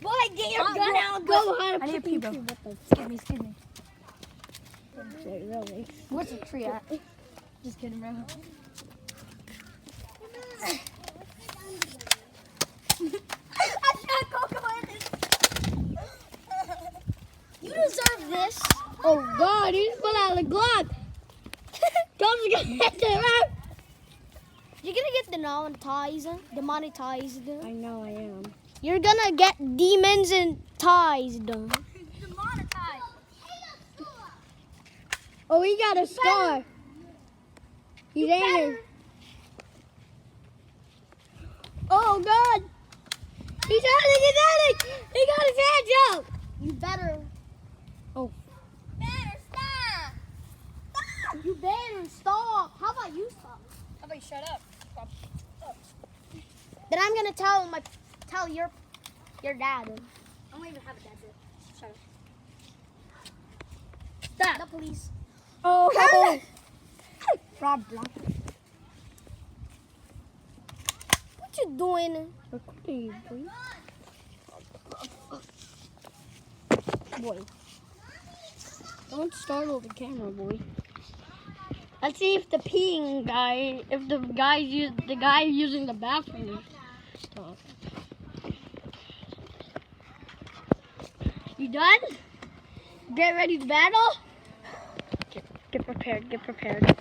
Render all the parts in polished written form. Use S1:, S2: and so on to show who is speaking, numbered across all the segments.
S1: Boy, get your gun out.
S2: Go
S1: I
S2: on.
S1: need a pee, bro. Excuse me.
S2: Really?
S1: Where's the tree at? Just kidding, bro. I shot Coco in it. You deserve this.
S2: Oh God, he just pulled out the Glock. Comes gonna hit the road.
S1: You're gonna get demonetized.
S2: I know I am.
S1: You're gonna get demons and ties done.
S2: Oh, he got a scar. He's aiming. Oh God. He's hiding. He got his hands out.
S1: You better.
S2: Oh.
S1: Better stop. Stop. You better stop. How about you stop?
S3: How about you shut up?
S1: Then I'm gonna tell your dad. I don't even have a dad. Shut up.
S2: Stop.
S1: The police.
S2: Oh.
S1: Problem. What you doing?
S2: Recording, boy. Boy. Don't startle the camera, boy. Let's see if the peeing guy, if the guy using the bathroom stop. You done? Get ready to battle? Get prepared, get prepared.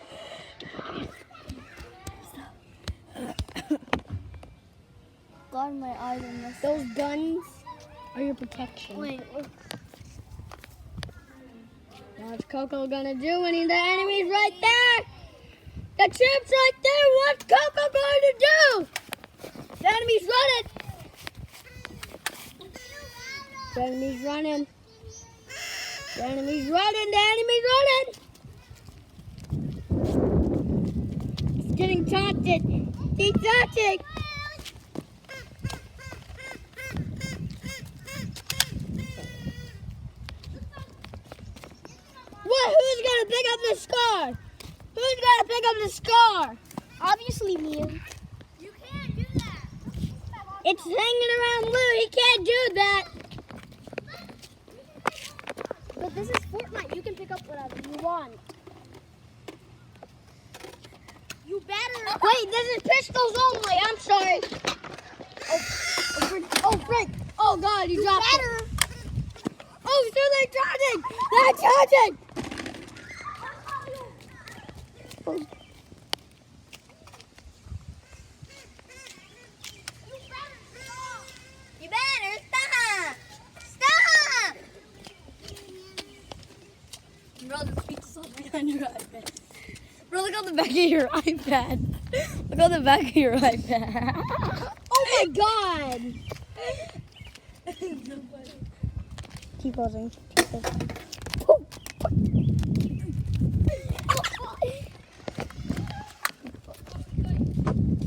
S1: God, my eyes are messed.
S2: Those guns are your protection.
S1: Wait.
S2: What's Coco gonna do when the enemy's right there? The champ's right there. What's Coco going to do? The enemy's running. The enemy's running. The enemy's running. The enemy's running. He's getting taunted. He's taunting. What? Who's gonna pick up the scar? Who's gonna pick up the scar?
S1: Obviously, me.
S3: You can't do that.
S2: It's hanging around Lou. He can't do that.
S1: But this is Fortnite. You can pick up whatever you want. You better.
S2: Wait, this is pistols only. I'm sorry. Oh, frick. Oh, God, he dropped it. Oh, so they're charging. They're charging. Oh.
S3: You better stop. Stop. Bro, the speakers on behind your iPad. Bro, look on the back of your iPad. Look on the back of your iPad.
S2: Oh, my God. Keep buzzing. Keep buzzing.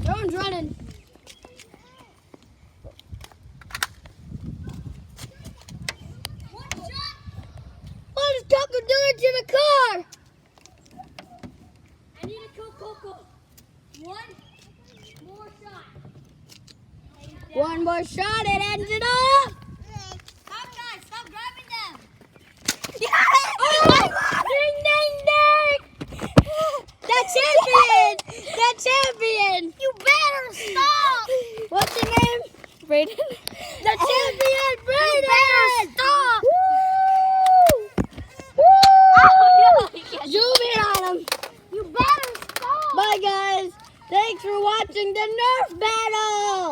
S2: Everyone's running. What is Coco doing to the car?
S3: I need to kill Coco. One more shot.
S2: One more shot, it ends it off.
S3: Stop, guys. Stop grabbing them.
S2: Oh! Ding, ding, ding! The champion! The champion!
S1: You better stop.
S2: What's your name?
S3: Brayden.
S2: The champion, Brayden!
S1: better stop.
S2: Woo! Woo!
S1: Oh, no.
S2: Zoom in on him.
S1: You better stop.
S2: Bye, guys. Thanks for watching the Nerf battle.